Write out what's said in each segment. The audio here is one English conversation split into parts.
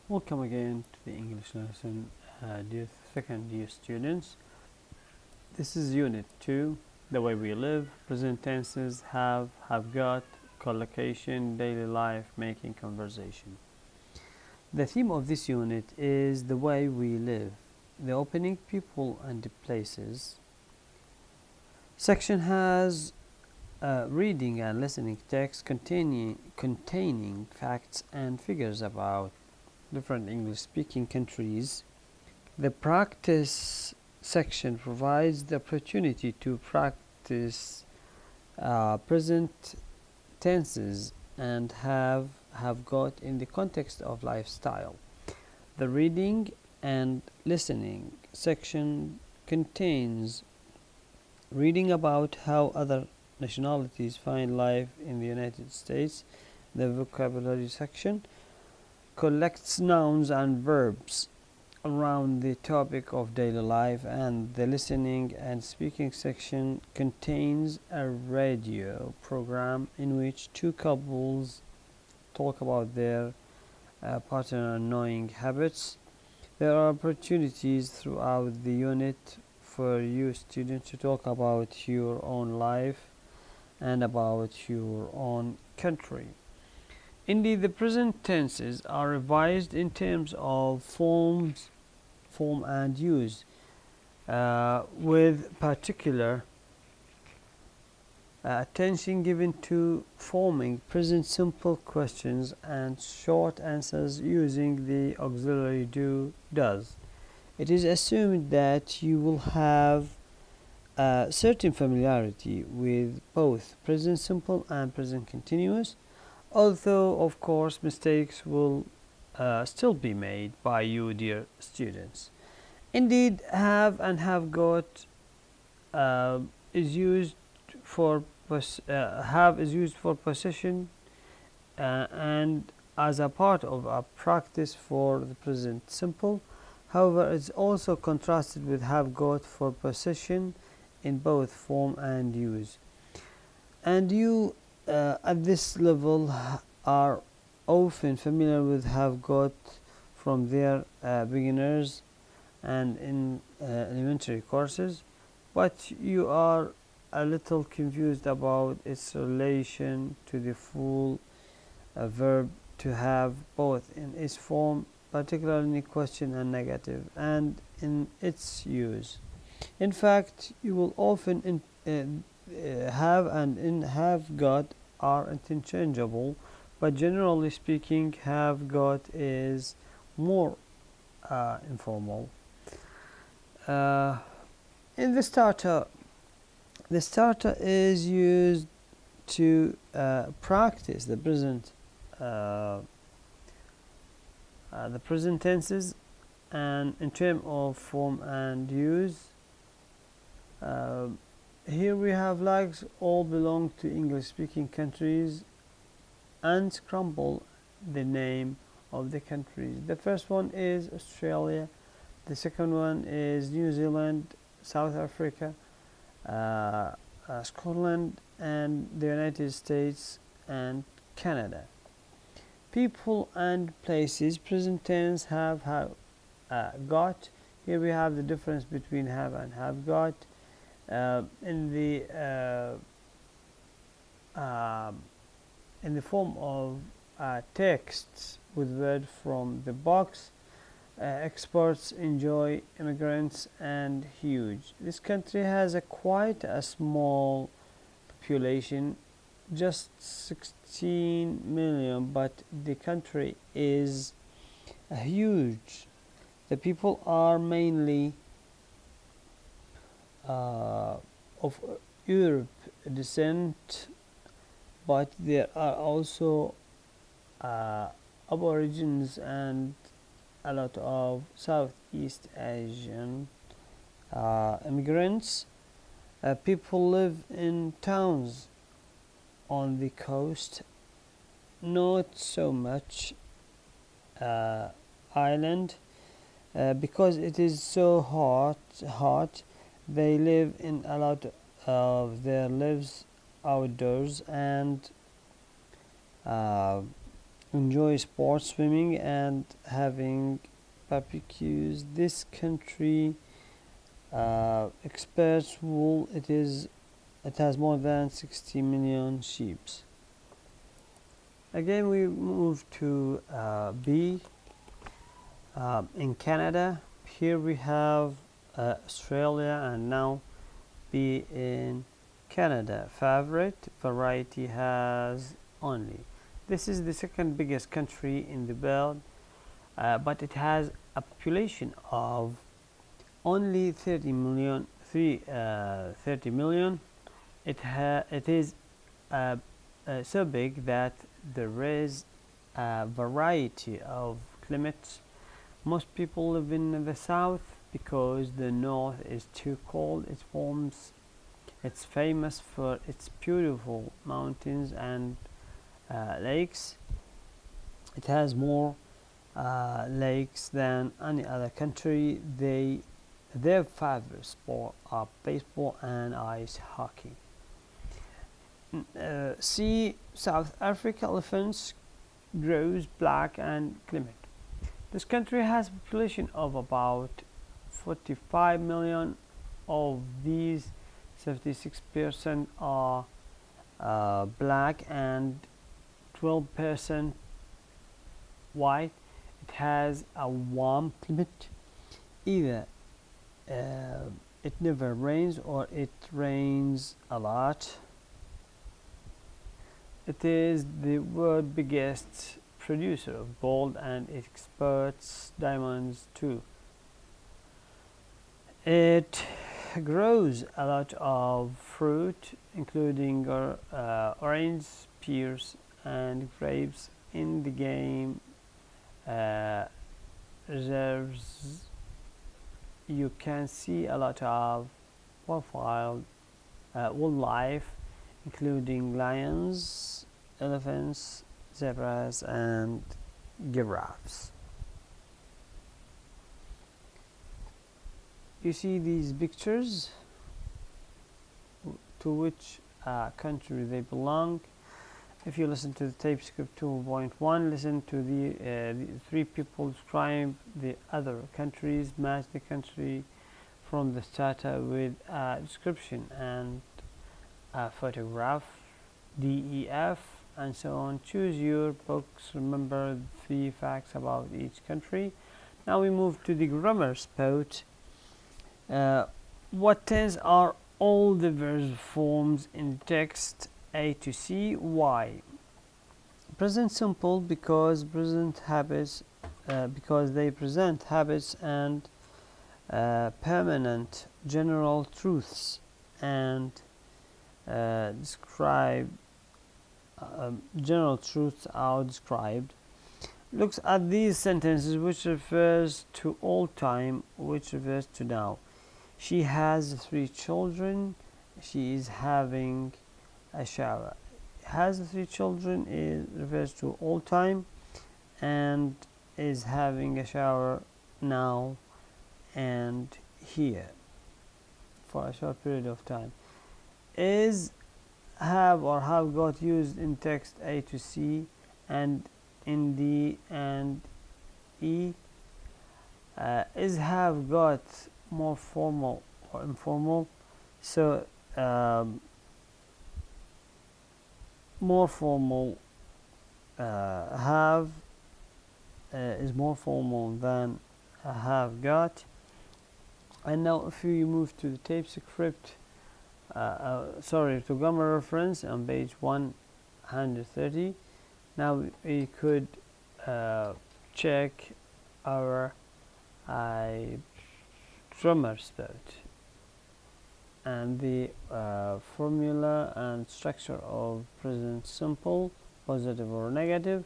Welcome again to the English lesson, dear second year students. This is Unit 2, The Way We Live, present tenses, have got, collocation, daily life, making conversation. The theme of this unit is the way we live. The opening, people and places section has reading and listening text containing facts and figures about different English-speaking countries. The practice section provides the opportunity to practice present tenses and have got in the context of lifestyle. The reading and listening section contains reading about how other nationalities find life in the United States. The vocabulary section collects nouns and verbs around the topic of daily life, and the listening and speaking section contains a radio program in which two couples talk about their partner annoying habits. There are opportunities throughout the unit for you students to talk about your own life and about your own country. Indeed, the present tenses are revised in terms of form and use, with particular attention given to forming present simple questions and short answers using the auxiliary do, does. It is assumed that you will have a certain familiarity with both present simple and present continuous, although of course mistakes will still be made by you, dear students. Indeed, have and have got is used for have is used for possession and as a part of a practice for the present simple. However, it's also contrasted with have got for possession in both form and use. And you at this level are often familiar with have got from their beginners and in elementary courses, but you are a little confused about its relation to the full verb to have, both in its form, particularly question and negative, and in its use. In fact, you will often have and in have got are interchangeable, but generally speaking, have got is more informal. In the starter is used to practice uh, the present tenses, and in terms of form and use. Here we have likes all belong to English-speaking countries and scramble the name of the countries. The first one is Australia, the second one is New Zealand, South Africa, Scotland, and the United States and Canada. People and places, present tense have got. Here we have the difference between have and have got. In the form of texts with word from the box. Exports enjoy, immigrants, and huge. This country has quite a small population, just 16 million, but the country is huge. The people are mainly of Europe descent, but there are also Aborigines and a lot of Southeast Asian immigrants. People live in towns on the coast, not so much island, because it is so hot. They live in a lot of their lives outdoors, and enjoy sports, swimming, and having barbecues. This country exports wool. It has more than 60 million sheep. Again, we move to B. In Canada, here we have Australia, and now B in Canada. Favorite variety has only. This is the second biggest country in the world, but it has a population of only 30 million. 30 million. It is so big that there is a variety of climates. Most people live in the south because the north is too cold. It's famous for its beautiful mountains and lakes. It has more lakes than any other country. Their favorite sport are baseball and ice hockey. C. South Africa. Elephants grows black and climate. This country has a population of about 45 million. Of these, 76% are black and 12% white. It has a warm climate. Either it never rains or it rains a lot. It is the world's biggest producer of gold, and it exports diamonds too. It grows a lot of fruit, including orange, pears, and grapes. In the game reserves, you can see a lot of wildlife, including lions, elephants, zebras, and giraffes. You see these pictures, to which country they belong. If you listen to the tape script 2.1, listen to the three people describe the other countries, match the country from the starter with a description and a photograph, DEF, and so on. Choose your books. Remember 3 facts about each country. Now we move to the grammar spot. What tense are all the verb forms in text A to C? Why? Present simple because because they present habits and permanent general truths and describe general truths are described. Looks at these sentences, which refers to all time, which refers to now. She has 3 children. She is having a shower. Has 3 children refers to all time, and is having a shower now and here for a short period of time. Is have or have got used in text A to C and in D and E. Is have got more formal or informal? So more formal have is more formal than have got. And now if you move to the tape script, to grammar reference on page 130, now we could check our grammar spot and the formula and structure of present simple, positive or negative.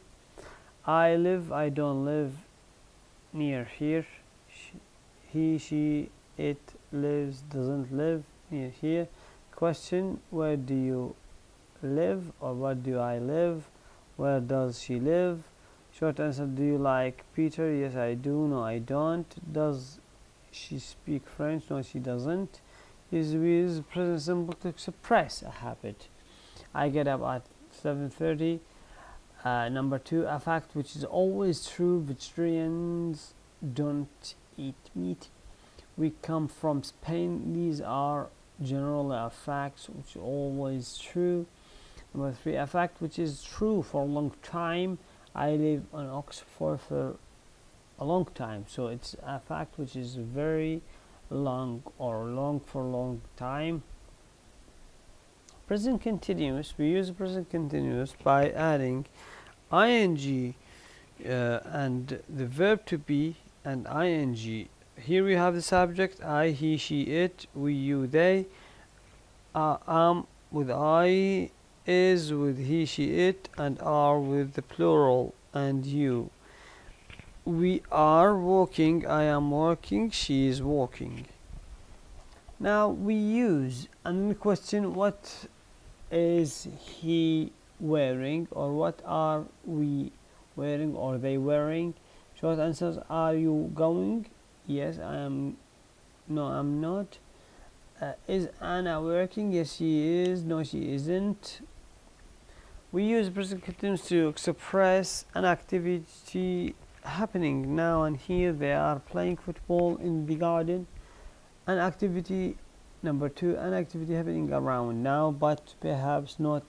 I live, I don't live near here. He, she, it lives, doesn't live near here. Question: where do you live, or where do I live? Where does she live? Short answer: do you like Peter? Yes, I do. No, I don't. Does she speak French? No, she doesn't. Is with present simple to express a habit. I get up at 7:30. Number two, a fact which is always true: vegetarians don't eat meat. We come from Spain. These are generally facts which are always true. Number three, a fact which is true for a long time: I live on Oxford for a long time. So it's a fact which is very long, or long for a long time. Present continuous, we use present continuous by adding ing and the verb to be and ing. Here we have the subject: I, he, she, it, we, you, they. Am with I, is with he, she, it, and are with the plural and you. We are walking, I am walking, she is walking. Now we use and we question: what is he wearing, or what are we wearing, or they wearing? Short answers: are you going? Yes, I am. No, I'm not. Is Anna working? Yes, she is. No, she isn't. We use present continuous to express an activity happening now and here. They are playing football in the garden. An activity. Number two, an activity happening around now, but perhaps not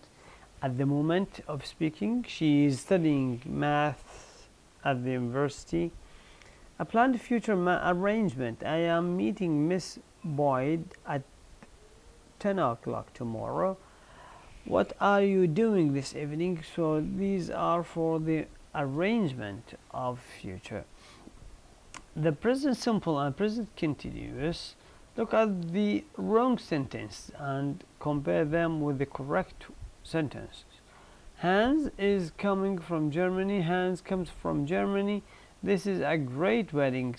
at the moment of speaking. She is studying math at the university. A planned future arrangement: I am meeting Miss Boyd at 10 o'clock tomorrow. What are you doing this evening? So these are for the arrangement of future. The present simple and present continuous. Look at the wrong sentence and compare them with the correct sentences. Hans is coming from Germany. Hans comes from Germany. This is a great wedding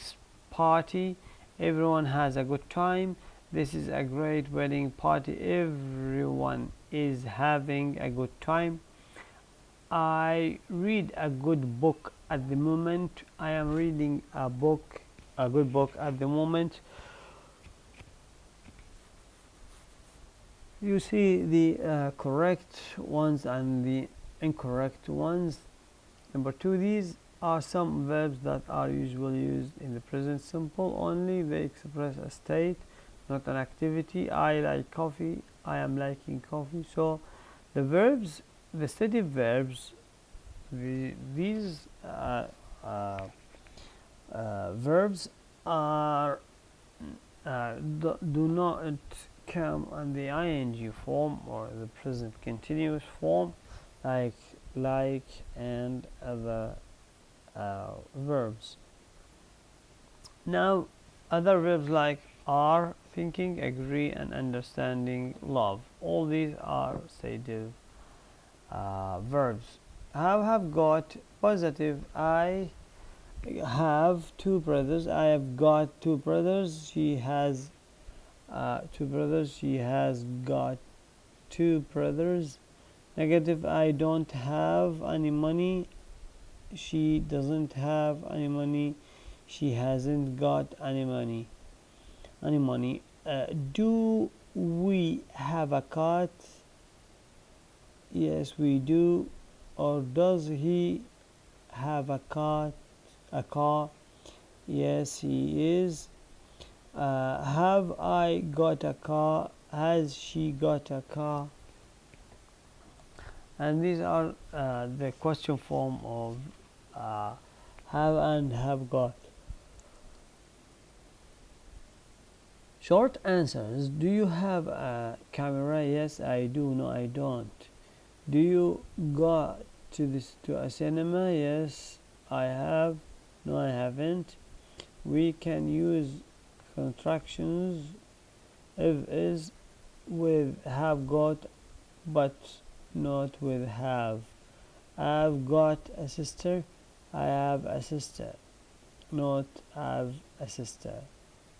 party. Everyone has a good time. This is a great wedding party. Everyone is having a good time. I read a good book at the moment. I am reading a good book at the moment. You see the correct ones and the incorrect ones. Number two, these are some verbs that are usually used in the present simple only. They express a state, not an activity. I like coffee. I am liking coffee. So the verbs, the stative verbs, these verbs are do not come in the ing form or the present continuous form, like and other verbs. Now other verbs like are, thinking, agree, and understanding, love. All these are stative verbs. Have got, positive: I have two brothers. I have got two brothers. She has two brothers. She has got two brothers. Negative: I don't have any money. She doesn't have any money. She hasn't got any money. Do we have a cat? Yes, we do. Or does he have a car? Yes, he is. Have I got a car? Has she got a car? And these are the question form of have and have got. Short answers: do you have a camera? Yes, I do. No, I don't. Do you go to a cinema? Yes, I have. No, I haven't. We can use contractions if is with have got, but not with have. I've got a sister. I have a sister, not have a sister.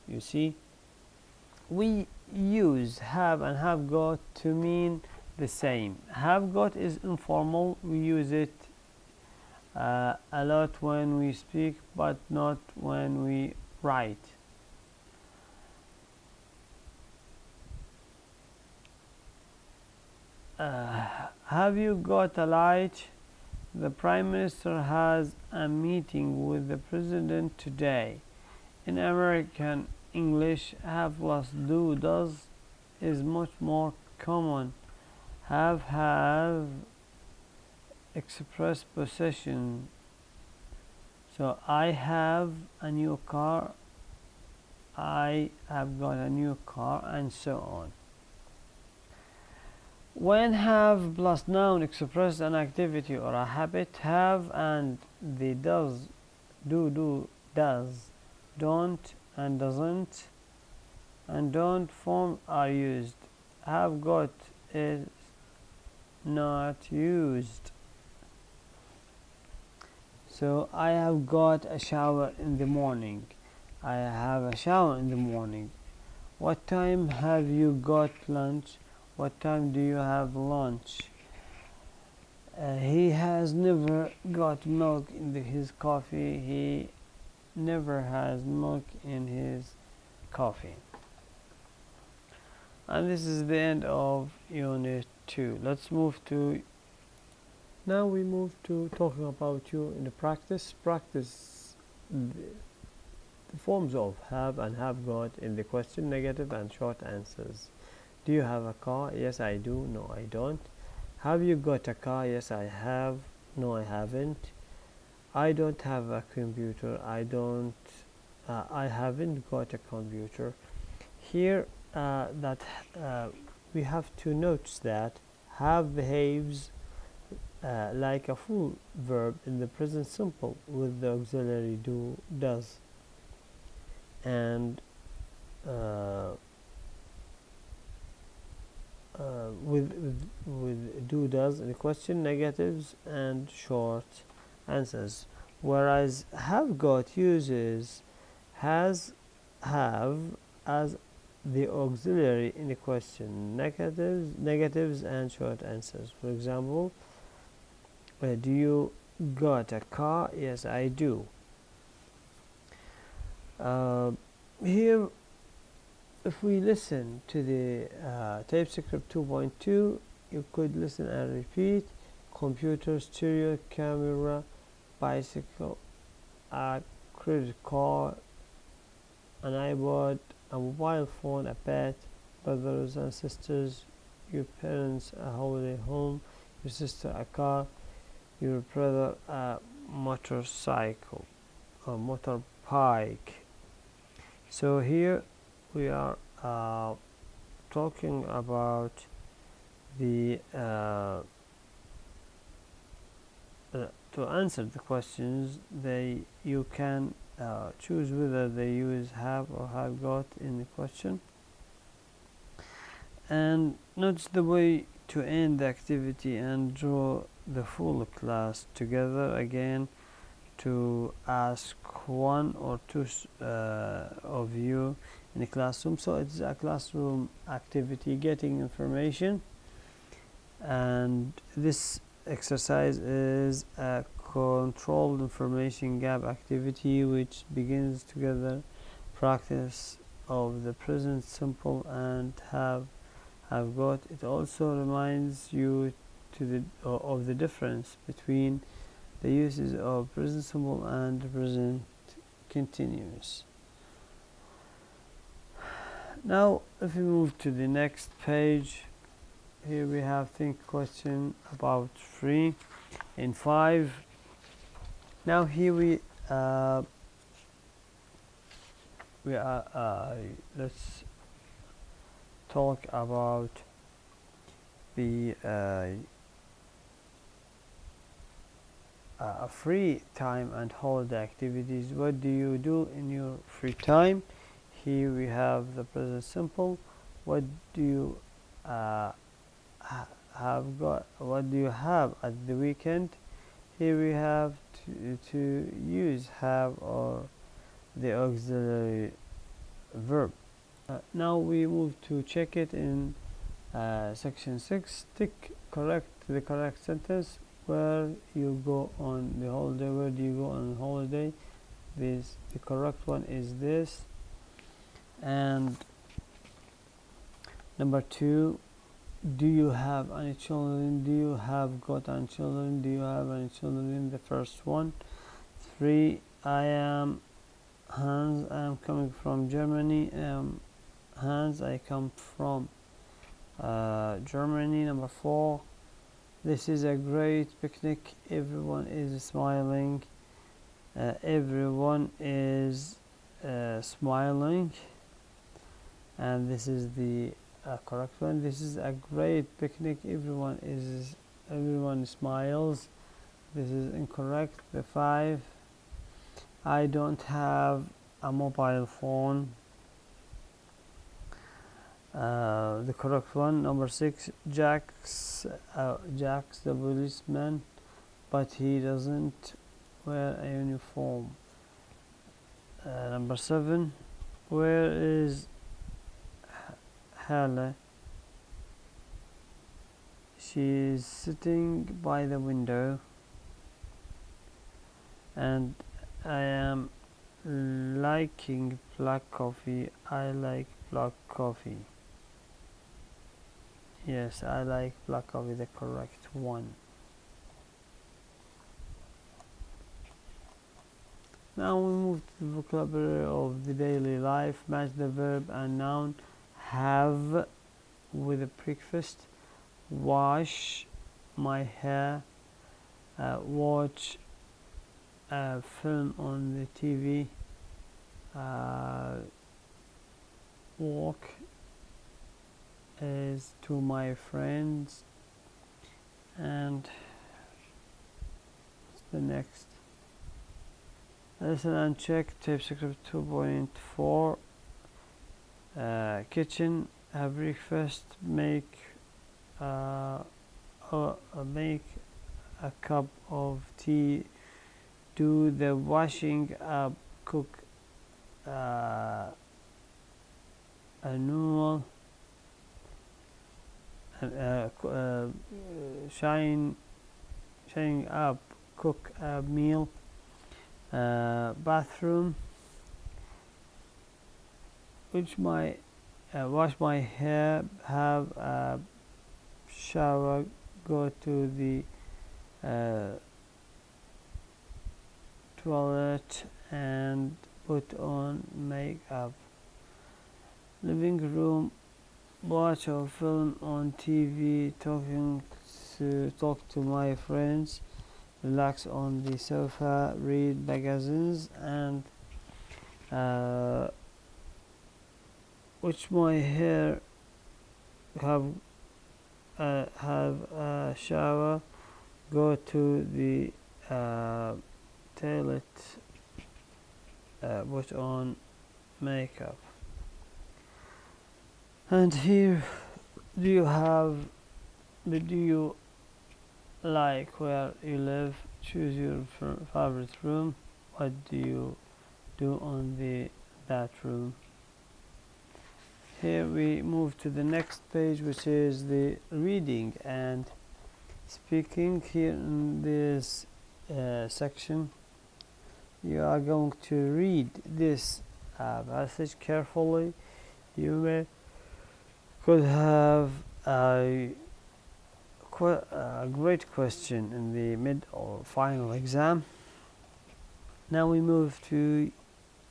You see, we use have and have got to mean the same. Have got is informal. We use it a lot when we speak, but not when we write. Have you got a light? The Prime Minister has a meeting with the President today. In American English, have plus do does is much more common. Have express possession. So I have a new car, I have got a new car, and so on. When have plus noun express an activity or a habit, have and the does, do, does, don't and doesn't and don't form are used. Have got is not used. So I have got a shower in the morning. I have a shower in the morning. What time have you got lunch? What time do you have lunch? He has never got milk in his coffee. He never has milk in his coffee. And this is the end of Unit 2. Now we move to talking about you in the practice. Practice the forms of have and have got in the question, negative and short answers. Do you have a car? Yes, I do. No, I don't. Have you got a car? Yes, I have. No, I haven't. I don't have a computer. I haven't got a computer. Here we have to notice that have behaves like a full verb in the present simple with the auxiliary do does, and with do does in the question, negatives and short answers, whereas have got uses has have as the auxiliary in the question, negatives and short answers. For example, do you got a car? Yes, I do. Here, if we listen to the TypeScript 2.2, you could listen and repeat: computer, stereo, camera, bicycle, a credit card, an iPod, a mobile phone, a pet, brothers and sisters, your parents, a holiday home, your sister, a car, your brother, a motorcycle, a motorbike. So here we are talking about the to answer the questions, you can choose whether they use have or have got in the question, and notice the way to end the activity and draw the full class together again to ask one or two of you in the classroom. So it's a classroom activity, getting information, and this exercise is a controlled information gap activity which begins together practice of the present simple and have got. It also reminds you of the difference between the uses of present simple and present continuous. Now if we move to the next page, here we have think question about 3 in 5. Now here we are let's talk about the free time and holiday activities. What do you do in your free time? Here we have the present simple. What do you have got? What do you have at the weekend? Here we have to use have or the auxiliary verb. Now we move to check it in section 6. Tick the correct sentence. Where you go on the holiday? Where do you go on holiday? The correct one is this. And number 2, do you have any children? Do you have got any children? Do you have any children? The first one. 3. I am Hans. I am coming from Germany. Hans, I come from Germany. Number 4. This is a great picnic. Everyone is smiling. Everyone is smiling. And this is the correct one. This is a great picnic. Everyone smiles. This is incorrect. The 5. I don't have a mobile phone. The correct one. Number 6. Jack's the policeman, but he doesn't wear a uniform. Number 7. Where is Hala? She is sitting by the window. And I am liking black coffee. I like black coffee. Yes, I like black coffee, the correct one. Now we move to the vocabulary of the daily life. Match the verb and noun. Have with a breakfast. Wash my hair. Watch a film on the TV. Walk is to my friends. And what's the next? Listen and check. Tape script 2.4. Kitchen. Have breakfast. Make a cup of tea. Do the washing up. Cook a noodle. Shine up. Cook a meal. Bathroom. Wash my hair. Have a shower. Go to the toilet and put on makeup. Living room. Watch a film on TV. Talk to my friends. Relax on the sofa. Read magazines. And wash my hair. Have a shower. Go to the toilet. Put on makeup. And here, do you like where you live? Choose your favorite room. What do you do on that room? Here we move to the next page, which is the reading and speaking. Here in this section, you are going to read this passage carefully. You could have a great question in the mid or final exam. Now we move to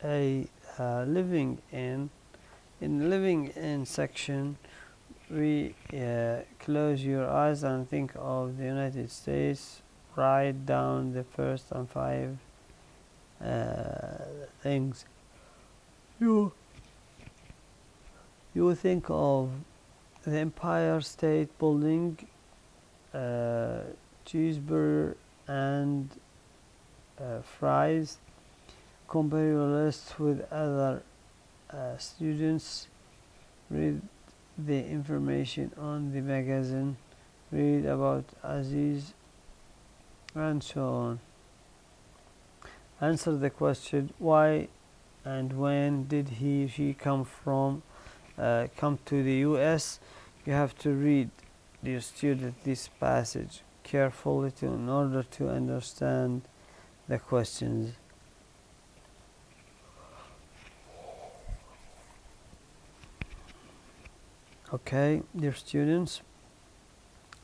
a living in. In the living in section, we close your eyes and think of the United States. Write down the first and 5 things you think of: the Empire State Building, cheeseburger and fries. Compare your list with other students. Read the information on the magazine. Read about Aziz, and so on. Answer the question: why and when did she come to the US? You have to read, dear student, this passage carefully in order to understand the questions. Okay, dear students,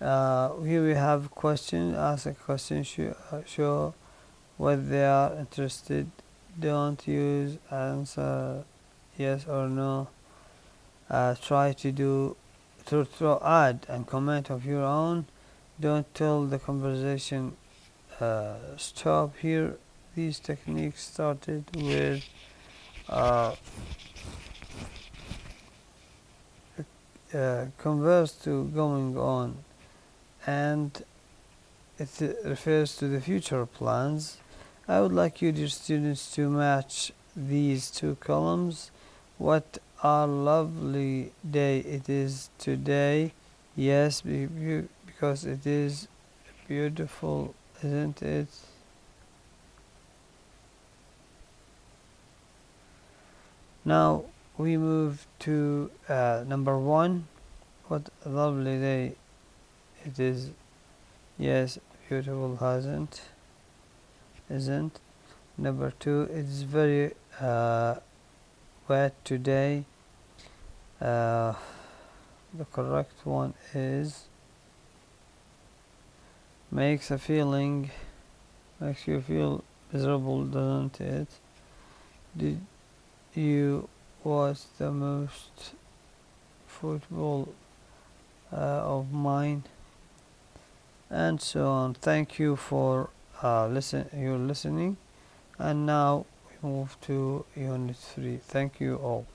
Here we have question. Ask a question. Show what they are interested. Don't use answer yes or no. Try to add and comment of your own. Don't tell the conversation stop here. These techniques started with converse to going on, and it refers to the future plans. I would like you, dear students, to match these two columns. What a lovely day it is today. Yes, because it is beautiful, isn't it? Now we move to number one. What a lovely day it is. Yes, beautiful, isn't? Number two, it's very wet today. The correct one is makes you feel miserable, doesn't it? Did you watch the most football of mine? And so on. Thank you for your listening, and now we move to unit 3. Thank you all.